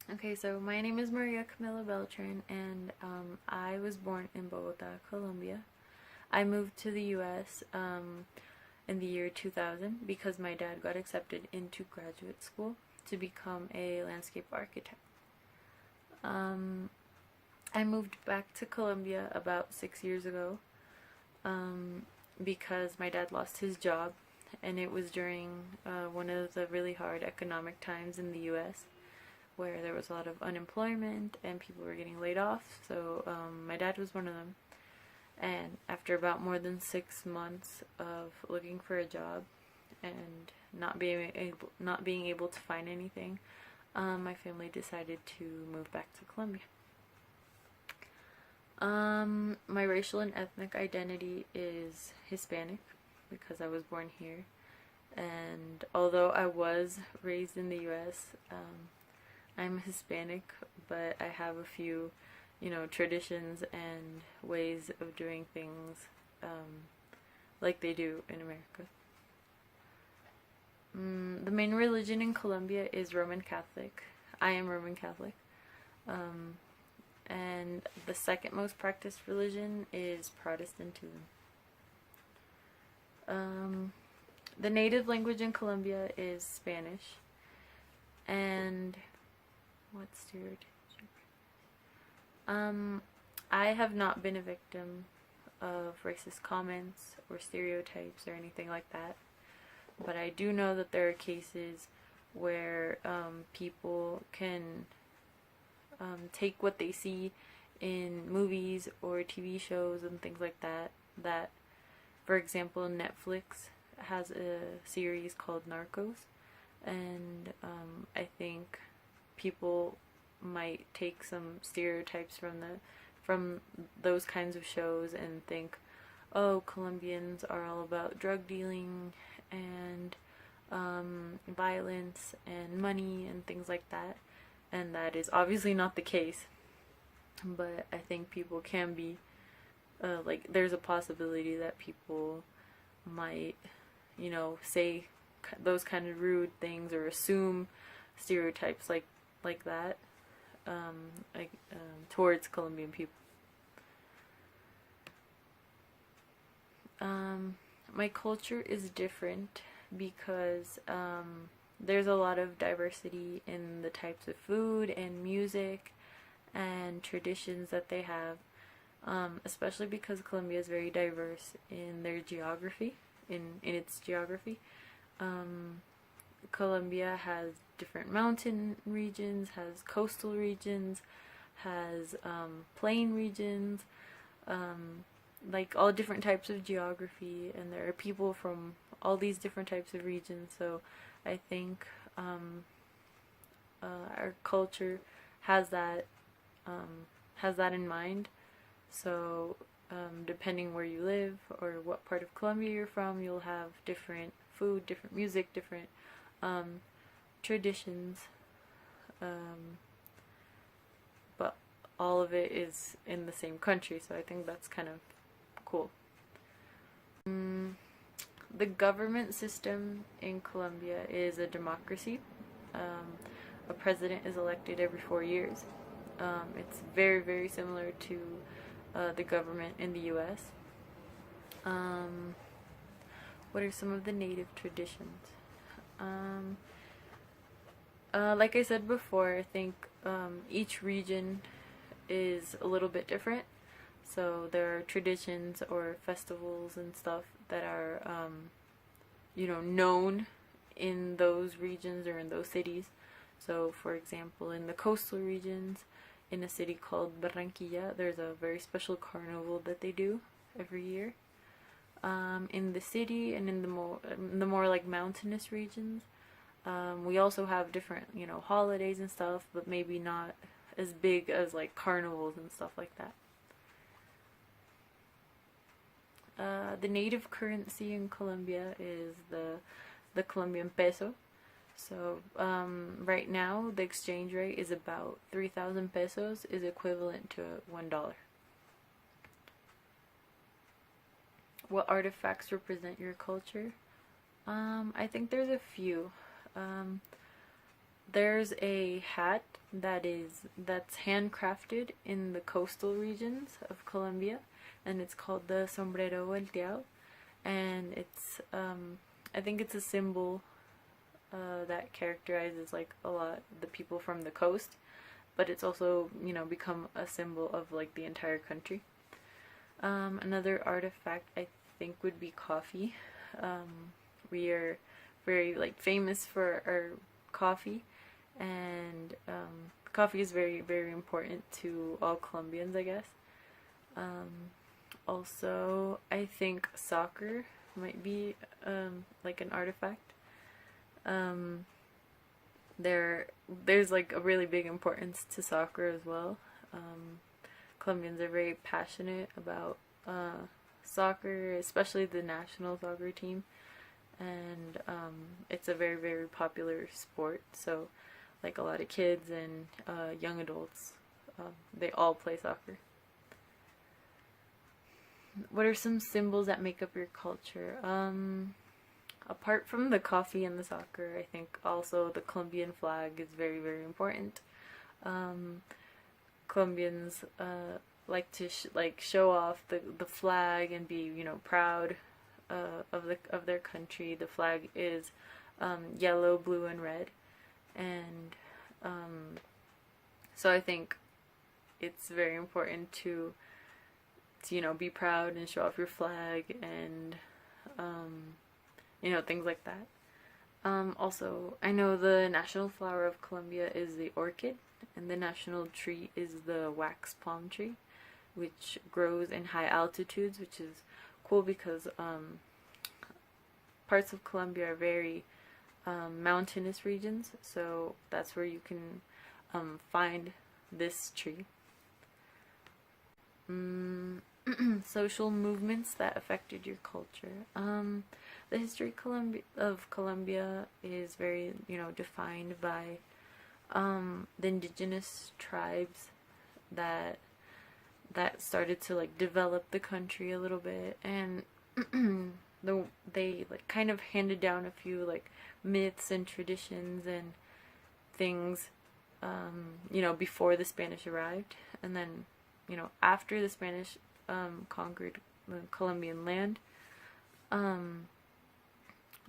Okay, so my name is Maria Camila Beltran, and I was born in Bogota, Colombia. I moved to the U.S. In the year 2000 because my dad got accepted into graduate school to become a landscape architect. Um, I moved back to Colombia about 6 years ago because my dad lost his job, and it was during one of the really hard economic times in the U.S. where there was a lot of unemployment and people were getting laid off. So my dad was one of them. And after about more than 6 months of looking for a job and not being able to find anything, my family decided to move back to Colombia. My racial and ethnic identity is Hispanic because I was born here. And although I was raised in the U.S., I'm Hispanic, but I have a few, traditions and ways of doing things like they do in America. The main religion in Colombia is Roman Catholic. I am Roman Catholic. Um, and the second most practiced religion is Protestantism. Um, the native language in Colombia is Spanish. And what stereotypes? Um, I have not been a victim of racist comments or stereotypes or anything like that, but I do know that there are cases where people can take what they see in movies or TV shows and things like that. That, for example, Netflix has a series called Narcos, and I think people might take some stereotypes from those kinds of shows and think, oh, Colombians are all about drug dealing and violence and money and things like that. And that is obviously not the case. But I think people can be, there's a possibility that people might, say those kind of rude things or assume stereotypes like that, towards Colombian people. My culture is different because there's a lot of diversity in the types of food and music and traditions that they have, especially because Colombia is very diverse in their geography, in its geography. Colombia has different mountain regions, has coastal regions, has plain regions, like all different types of geography, and there are people from all these different types of regions. So I think our culture has that in mind. So depending where you live or what part of Colombia you're from, you'll have different food, different music, different traditions, but all of it is in the same country, so I think that's kind of cool. The government system in Colombia is a democracy. A president is elected every 4 years. It's very, very similar to the government in the U.S. What are some of the native traditions? Like I said before, I think each region is a little bit different. So there are traditions or festivals and stuff that are, known in those regions or in those cities. So, for example, in the coastal regions, in a city called Barranquilla, there's a very special carnival that they do every year. In the city and in the more like mountainous regions, we also have different, holidays and stuff, but maybe not as big as like carnivals and stuff like that. The native currency in Colombia is the Colombian peso. So right now the exchange rate is about 3,000 pesos is equivalent to $1. What artifacts represent your culture? I think there's a few. there's a hat that's handcrafted in the coastal regions of Colombia, and it's called the sombrero volteado, and it's I think it's a symbol that characterizes like a lot the people from the coast, but it's also, you know, become a symbol of like the entire country. Another artifact I think would be coffee. We are very like famous for our coffee, and coffee is very very important to all Colombians, I guess. Also, I think soccer might be like an artifact. Um, there's like a really big importance to soccer as well. Um, Colombians are very passionate about soccer, especially the national soccer team, and it's a very very popular sport. So, like a lot of kids and young adults, they all play soccer. What are some symbols that make up your culture? Apart from the coffee and the soccer, I think also the Colombian flag is very, very important. Um, Colombians like to show off the flag and be, you know, proud of their country. The flag is yellow, blue, and red, and so I think it's very important to, you know, be proud and show off your flag, and you know, things like that. Also, I know the national flower of Colombia is the orchid, and the national tree is the wax palm tree, which grows in high altitudes, which is cool because parts of Colombia are very mountainous regions, so that's where you can find this tree. Social movements that affected your culture. The history of Colombia is very, you know, defined by the indigenous tribes that started to like develop the country a little bit, and they like kind of handed down a few like myths and traditions and things, you know, before the Spanish arrived, and then, you know, after the Spanish conquered the Colombian land,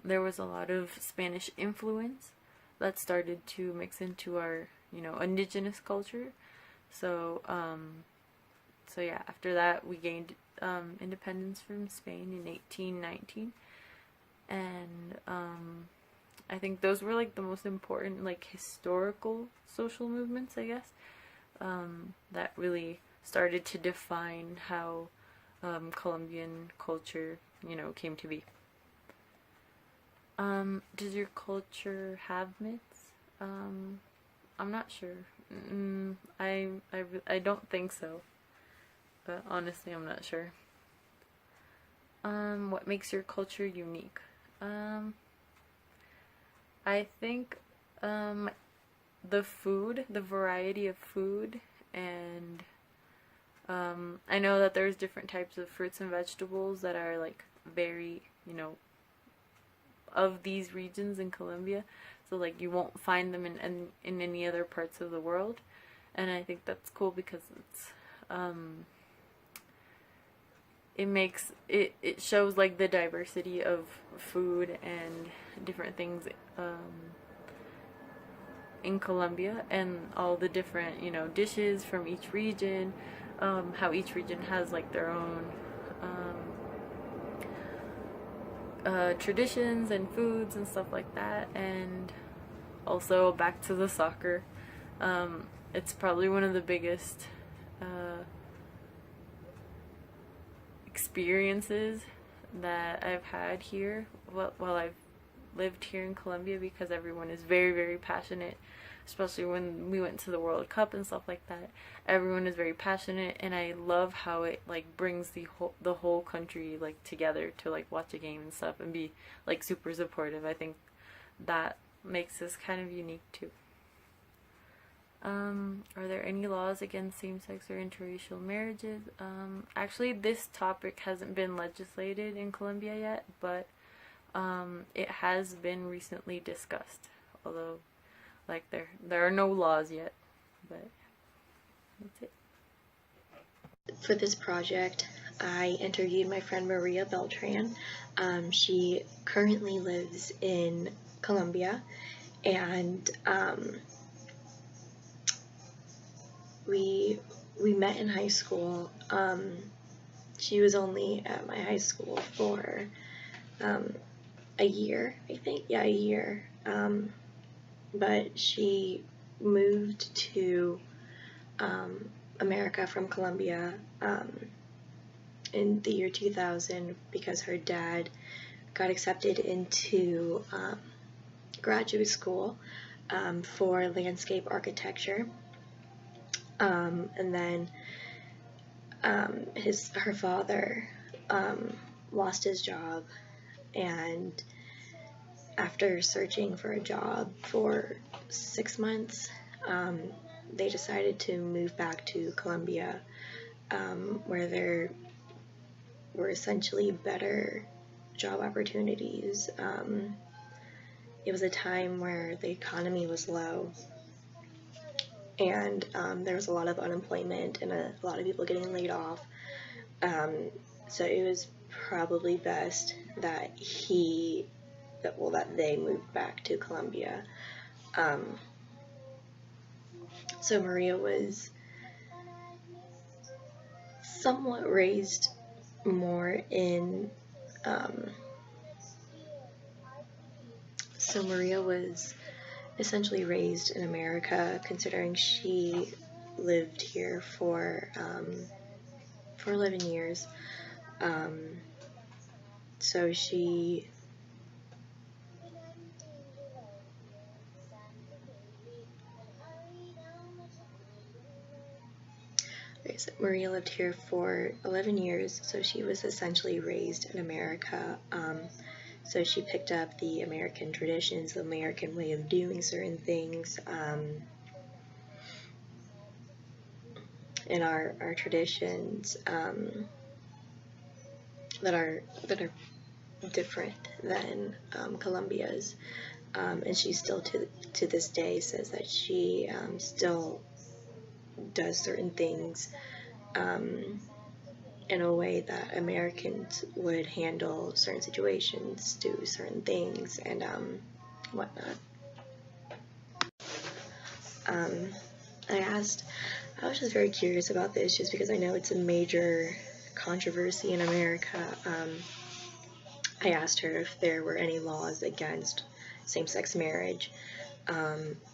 there was a lot of Spanish influence that started to mix into our, you know, indigenous culture. So, so yeah, after that we gained independence from Spain in 1819, and I think those were like the most important like historical social movements, I guess, that really started to define how Colombian culture, you know, came to be. Does your culture have myths? I'm not sure. I don't think so, but honestly, I'm not sure. What makes your culture unique? I think the food, the variety of food, and I know that there's different types of fruits and vegetables that are like very, you know, of these regions in Colombia. So like you won't find them in any other parts of the world, and I think that's cool because it's it shows like the diversity of food and different things in Colombia, and all the different, you know, dishes from each region, how each region has like their own traditions and foods and stuff like that. And also back to the soccer, it's probably one of the biggest experiences that I've had here while I've lived here in Colombia, because everyone is very very passionate, especially when we went to the World Cup and stuff like that. Everyone is very passionate, and I love how it like brings the whole country like together to like watch a game and stuff and be like super supportive. I think that makes us kind of unique too. Are there any laws against same-sex or interracial marriages? Actually, this topic hasn't been legislated in Colombia yet, but it has been recently discussed. Although Like there are no laws yet, but that's it. For this project, I interviewed my friend Maria Beltran. She currently lives in Colombia, and we met in high school. She was only at my high school for a year, I think. Yeah, a year. But she moved to America from Colombia in the year 2000 because her dad got accepted into graduate school for landscape architecture. And then her father lost his job, and after searching for a job for 6 months, they decided to move back to Colombia, where there were essentially better job opportunities. It was a time where the economy was low, and there was a lot of unemployment and a lot of people getting laid off. So it was probably best that they moved back to Colombia. So Maria was somewhat raised more in so Maria was essentially raised in America, considering she lived here for 11 years. So she Maria lived here for 11 years, so she was essentially raised in America. So she picked up the American traditions, the American way of doing certain things, and our traditions that are different than Colombia's. And she still to this day says that she still does certain things in a way that Americans would handle certain situations, do certain things, and whatnot. I was just very curious about this, just because I know it's a major controversy in America. I asked her if there were any laws against same-sex marriage,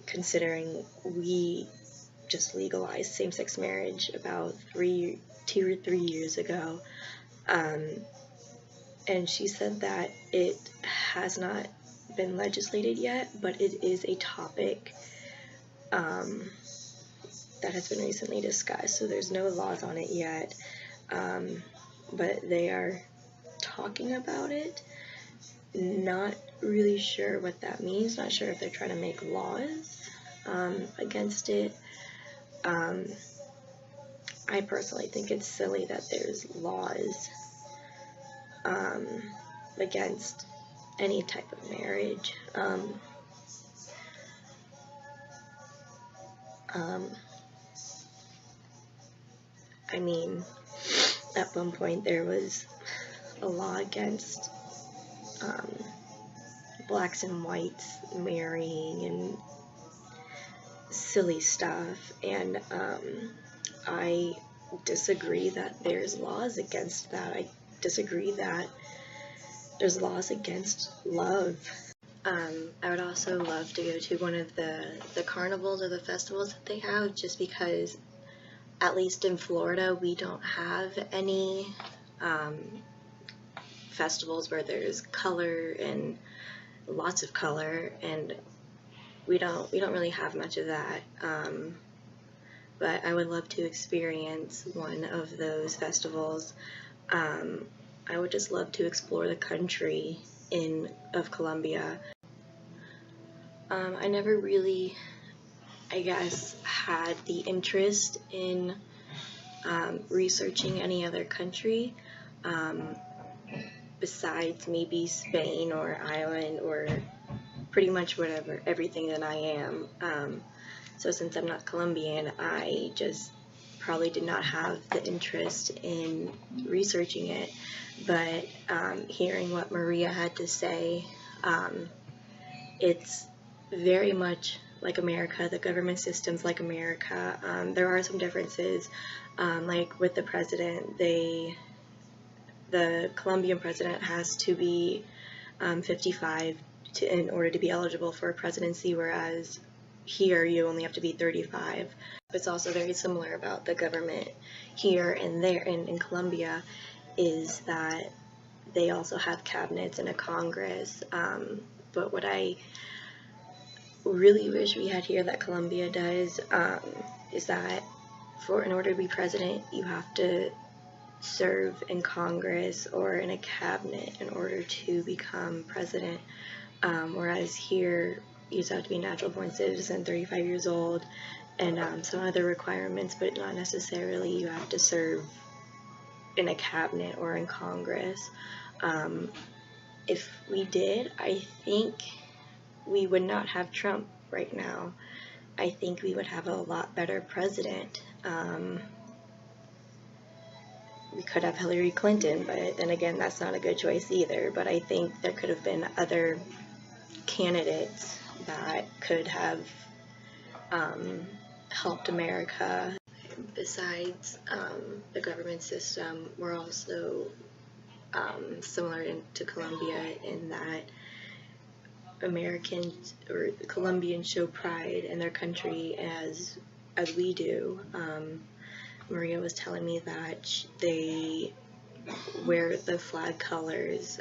considering we just legalized same-sex marriage about 2 or 3 years ago. And she said that it has not been legislated yet, but it is a topic that has been recently discussed. So there's no laws on it yet, but they are talking about it. Not really sure what that means. Not sure if they're trying to make laws against it. I personally think it's silly that there's laws against any type of marriage. I mean, at one point there was a law against blacks and whites marrying and silly stuff, and I disagree that there's laws against that. I disagree that there's laws against love. I would also love to go to one of the carnivals or the festivals that they have, just because at least in Florida we don't have any festivals where there's color and lots of color, and we don't really have much of that. But I would love to experience one of those festivals. I would just love to explore the country of Colombia. I never really, I guess, had the interest in researching any other country besides maybe Spain or Ireland or pretty much everything that I am. So since I'm not Colombian, I just probably did not have the interest in researching it. But hearing what Maria had to say, it's very much like America. The government system's like America. There are some differences, like with the president. The Colombian president has to be 55 in order to be eligible for a presidency, whereas here you only have to be 35. It's also very similar about the government here and there in Colombia is that they also have cabinets and a Congress. But what I really wish we had here that Colombia does is that in order to be president, you have to serve in Congress or in a cabinet in order to become president. Whereas here, you just have to be a natural born citizen, 35 years old, and some other requirements, but not necessarily you have to serve in a cabinet or in Congress. If we did, I think we would not have Trump right now. I think we would have a lot better president. We could have Hillary Clinton, but then again, that's not a good choice either. But I think there could have been other candidates that could have helped America. Besides the government system, we're also similar to Colombia in that Americans or Colombians show pride in their country as we do. Maria was telling me that they wear the flag colors.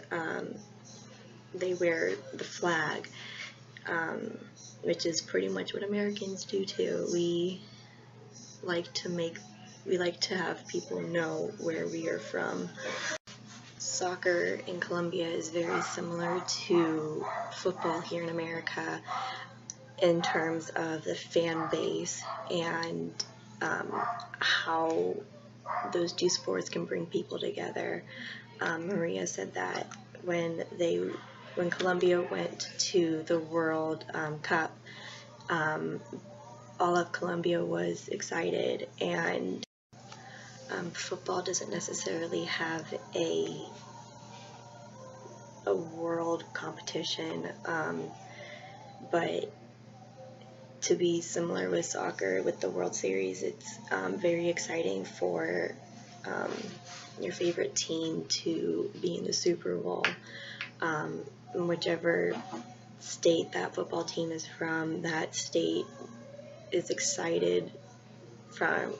They wear the flag, which is pretty much what Americans do too. We like to have people know where we are from. Soccer in Colombia is very similar to football here in America in terms of the fan base and how those two sports can bring people together. Maria said that when Colombia went to the World Cup, all of Colombia was excited, and football doesn't necessarily have a world competition, but to be similar with soccer, with the World Series, it's very exciting for your favorite team to be in the Super Bowl. Whichever state that football team is from, that state is excited from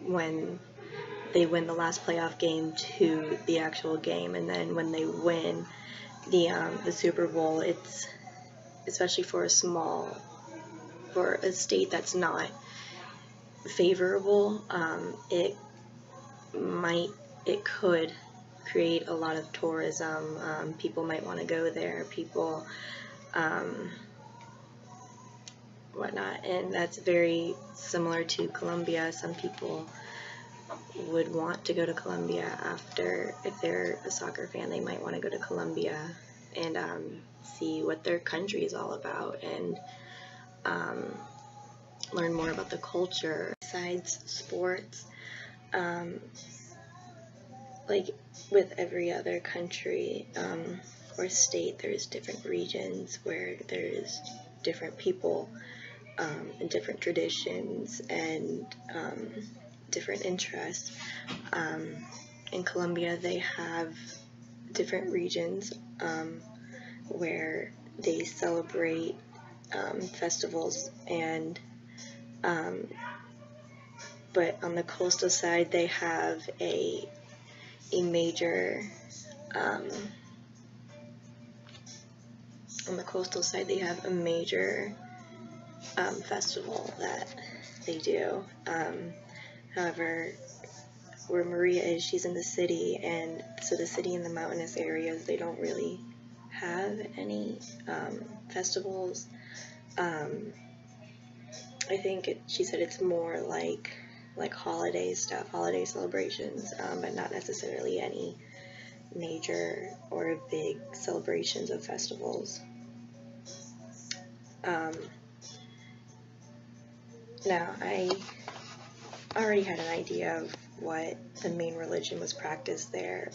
when they win the last playoff game to the actual game, and then when they win the Super Bowl, it's especially for a state that's not favorable, it could create a lot of tourism. People might want to go there, people whatnot, and that's very similar to Colombia. Some people would want to go to Colombia if they're a soccer fan, they might want to go to Colombia and see what their country is all about and learn more about the culture. Besides sports, like with every other country or state, there's different regions where there's different people and different traditions and different interests. In Colombia, they have different regions where they celebrate festivals, and but on the coastal side they have a major festival that they do. However, where Maria is, she's in the city, and so the city and the mountainous areas, they don't really have any festivals. I think she said it's more like holiday stuff, holiday celebrations, but not necessarily any major or big celebrations of festivals. Now, I already had an idea of what the main religion was practiced there,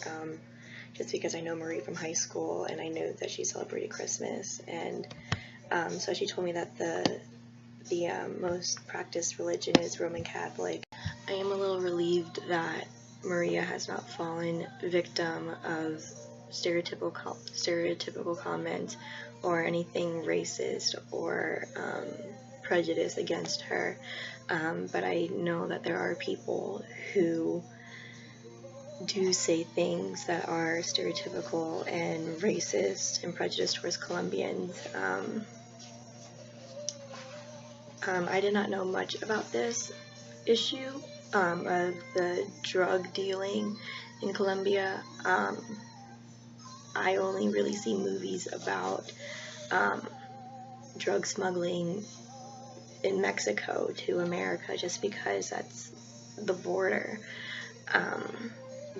just because I know Marie from high school, and I know that she celebrated Christmas, and so she told me that the most practiced religion is Roman Catholic. I am a little relieved that Maria has not fallen victim of stereotypical comments or anything racist or prejudice against her, but I know that there are people who do say things that are stereotypical and racist and prejudiced towards Colombians. I did not know much about this issue of the drug dealing in Colombia. I only really see movies about drug smuggling in Mexico to America, just because that's the border.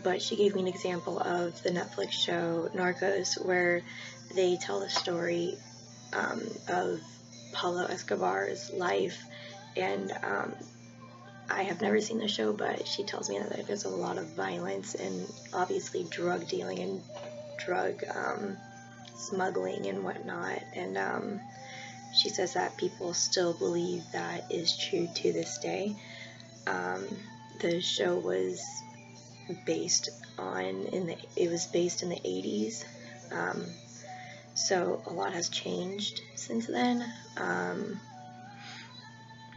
But she gave me an example of the Netflix show Narcos, where they tell the story of Pablo Escobar's life, and I have never seen the show, but she tells me that there's a lot of violence and obviously drug dealing and drug smuggling and whatnot, and she says that people still believe that is true to this day. The show was based in the 80s, so a lot has changed since then,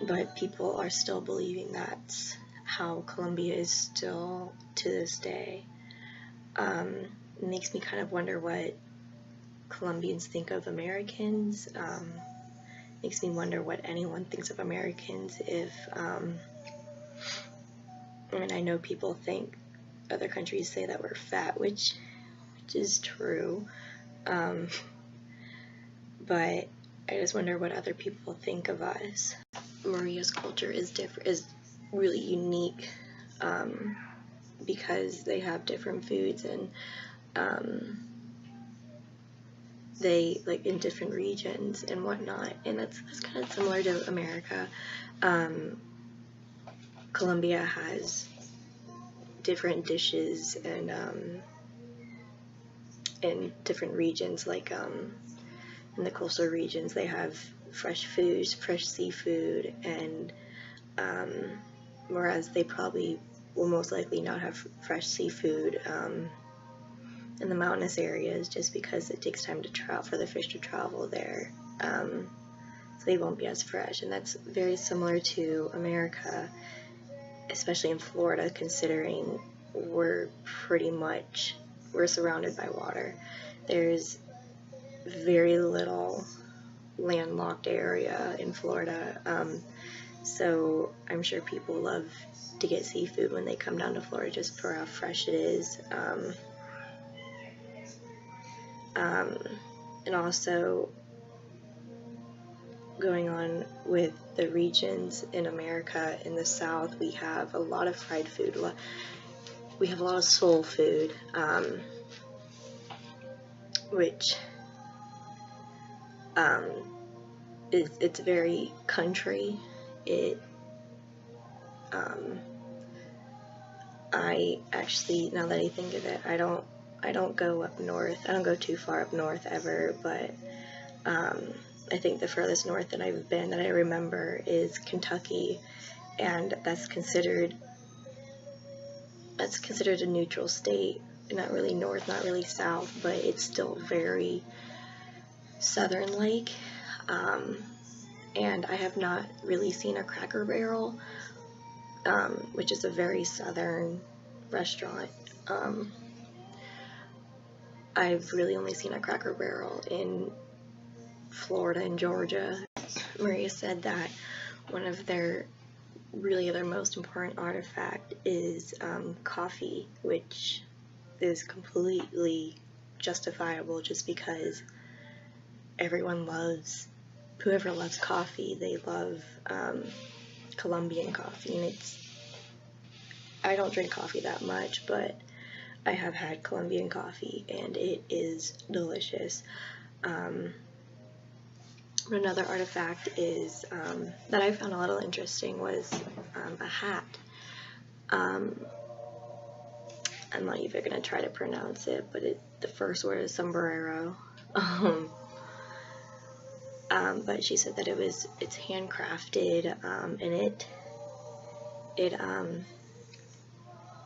but people are still believing that's how Colombia is still to this day. It makes me kind of wonder what Colombians think of Americans. Makes me wonder what anyone thinks of Americans if, I know people think other countries say that we're fat, which is true, but I just wonder what other people think of us. Maria's culture is really unique, because they have different foods, and they like in different regions and whatnot, and that's kind of similar to America. Colombia has different dishes and in different regions, like in the coastal regions they have fresh foods, fresh seafood, and whereas they probably will most likely not have fresh seafood in the mountainous areas, just because it takes time for the fish to travel there, so they won't be as fresh. And that's very similar to America, especially in Florida, considering we're surrounded by water. There's very little landlocked area in Florida, so I'm sure people love to get seafood when they come down to Florida, just for how fresh it is. And also, going on with the regions in America, in the South, we have a lot of fried food. We have a lot of soul food, which it's very country. I actually, now that I think of it, I don't go up north. I don't go too far up north ever, but I think the furthest north that I've been that I remember is Kentucky, and that's considered a neutral state. Not really north, not really south, but it's still very southern-like. And I have not really seen a Cracker Barrel, which is a very southern restaurant. I've really only seen a Cracker Barrel in Florida and Georgia. Maria said that one of their most important artifact is coffee, which is completely justifiable, just because whoever loves coffee, they love Colombian coffee, and I don't drink coffee that much, but I have had Colombian coffee, and it is delicious. Another artifact is that I found a little interesting was a hat. I'm not even going to try to pronounce it, but the first word is sombrero. But she said that it's handcrafted, and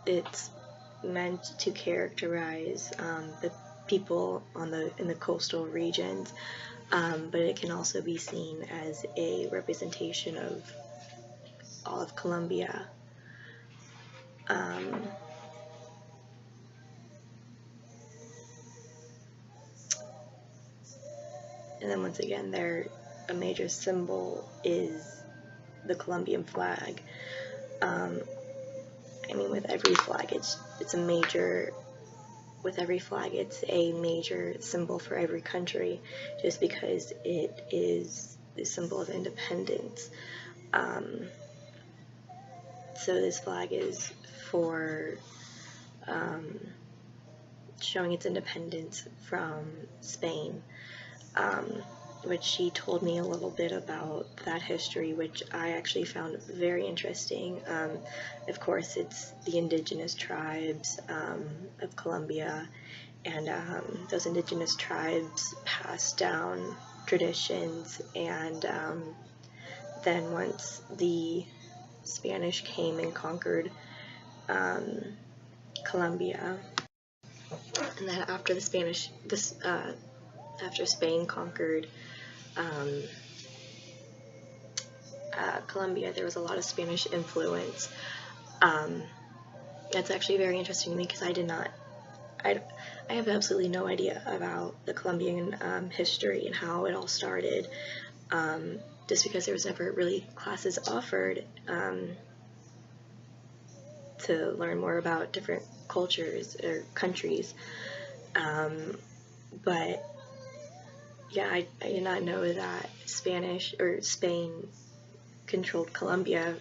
it's meant to characterize the people in the coastal regions, but it can also be seen as a representation of all of Colombia. And then once again, a major symbol is the Colombian flag. I mean, with every flag, it's a major. With every flag, it's a major symbol for every country, just because it is the symbol of independence. So this flag is for showing its independence from Spain, which she told me a little bit about that history, which I actually found very interesting. Of course, it's the indigenous tribes of Colombia, and those indigenous tribes passed down traditions, and then once the Spanish came and conquered Colombia, and then after after Spain conquered Colombia, there was a lot of Spanish influence. That's actually very interesting to me because I have absolutely no idea about the Colombian history and how it all started, just because there was never really classes offered to learn more about different cultures or countries. But yeah, I did not know that Spain controlled Colombia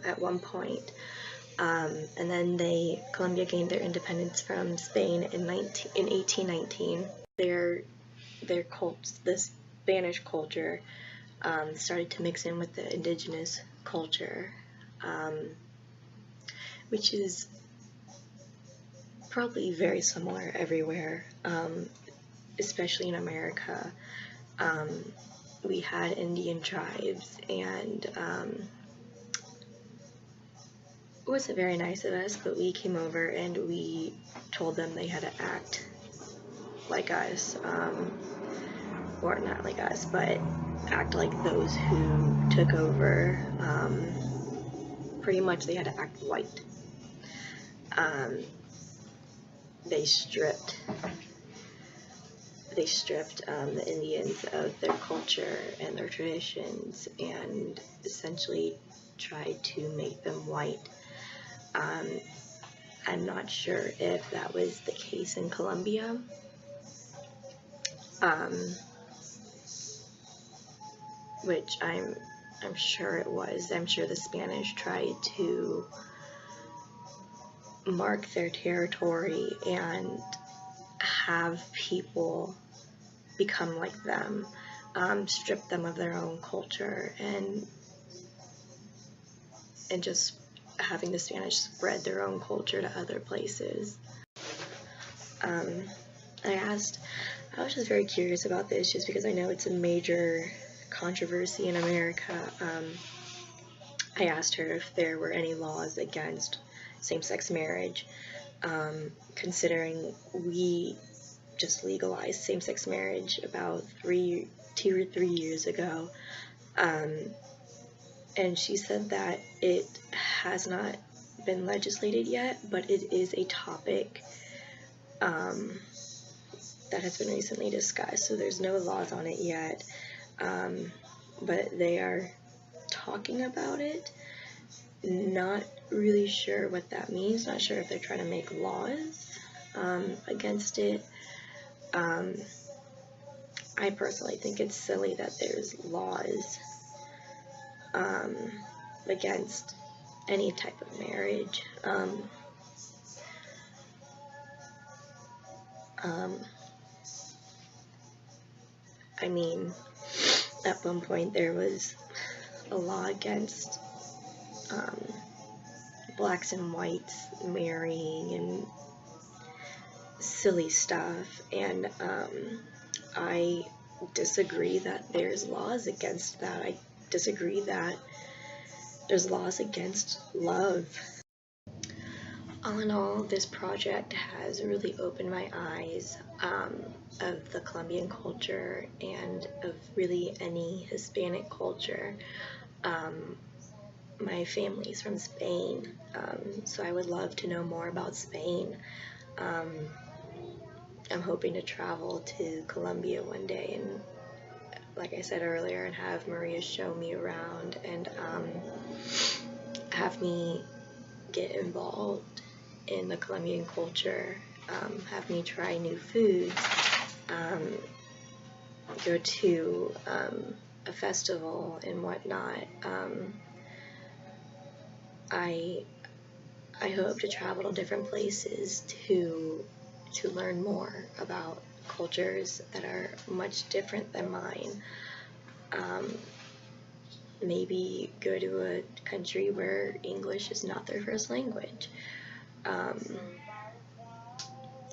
at one point. And then Colombia gained their independence from Spain in 1819. The Spanish culture started to mix in with the indigenous culture, which is probably very similar everywhere, especially in America. We had Indian tribes, and it wasn't very nice of us, but we came over and we told them they had to act like us, or not like us, but act like those who took over. Pretty much they had to act white. They stripped the Indians of their culture and their traditions, and essentially tried to make them white. I'm not sure if that was the case in Colombia, which I'm sure it was. I'm sure the Spanish tried to mark their territory and have people become like them, strip them of their own culture, and just having the Spanish spread their own culture to other places. I was just very curious about this, just because I know it's a major controversy in America. I asked her if there were any laws against same-sex marriage, considering we just legalized same-sex marriage about 2 or 3 years ago. And she said that it has not been legislated yet, but it is a topic that has been recently discussed. So there's no laws on it yet, but they are talking about it. Not really sure what that means. Not sure if they're trying to make laws against it. I personally think it's silly that there's laws against any type of marriage. I mean, at one point there was a law against blacks and whites marrying and silly stuff, and I disagree that there's laws against that. I disagree that there's laws against love. All in all, this project has really opened my eyes of the Colombian culture and of really any Hispanic culture. My family's from Spain, so I would love to know more about Spain. I'm hoping to travel to Colombia one day and, like I said earlier, and have Maria show me around and have me get involved in the Colombian culture, have me try new foods, go to a festival and whatnot. I hope to travel to different places to learn more about cultures that are much different than mine. Maybe go to a country where English is not their first language.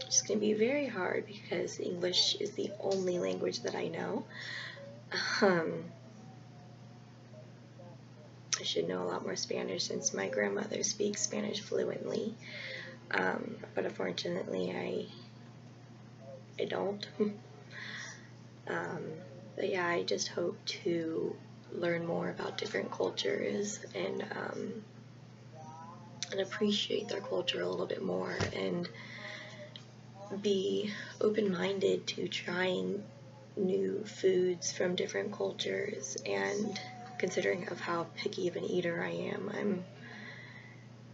It's going to be very hard because English is the only language that I know. I should know a lot more Spanish since my grandmother speaks Spanish fluently, but unfortunately I don't. But yeah, I just hope to learn more about different cultures and appreciate their culture a little bit more and be open-minded to trying new foods from different cultures. And considering of how picky of an eater I am, I'm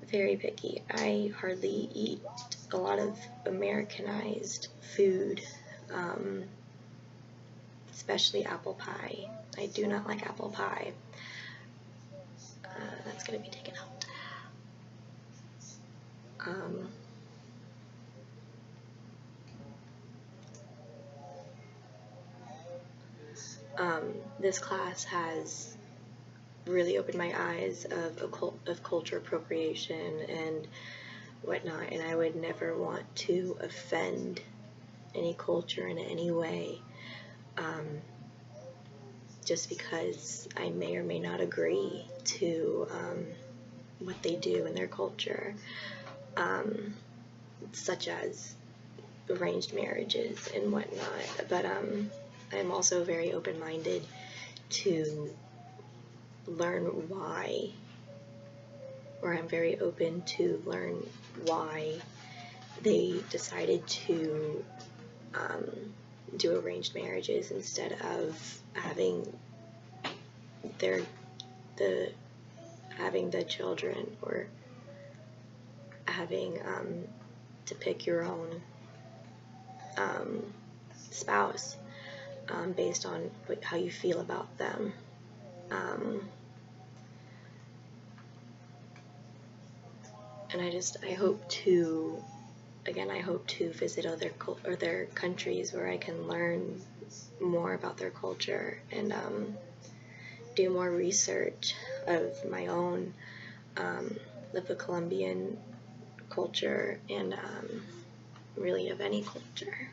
very picky. I hardly eat a lot of Americanized food, especially apple pie. I do not like apple pie. That's going to be taken out. This class has really opened my eyes of culture appropriation and whatnot, and I would never want to offend any culture in any way, just because I may or may not agree to what they do in their culture, such as arranged marriages and whatnot. But I'm also very open-minded to learn why, or I'm very open to learn why they decided to do arranged marriages instead of having having the children, or having to pick your own spouse based on how you feel about them. And I hope to, again, I hope to visit other countries where I can learn more about their culture and do more research of my own, of the Colombian culture, and really of any culture.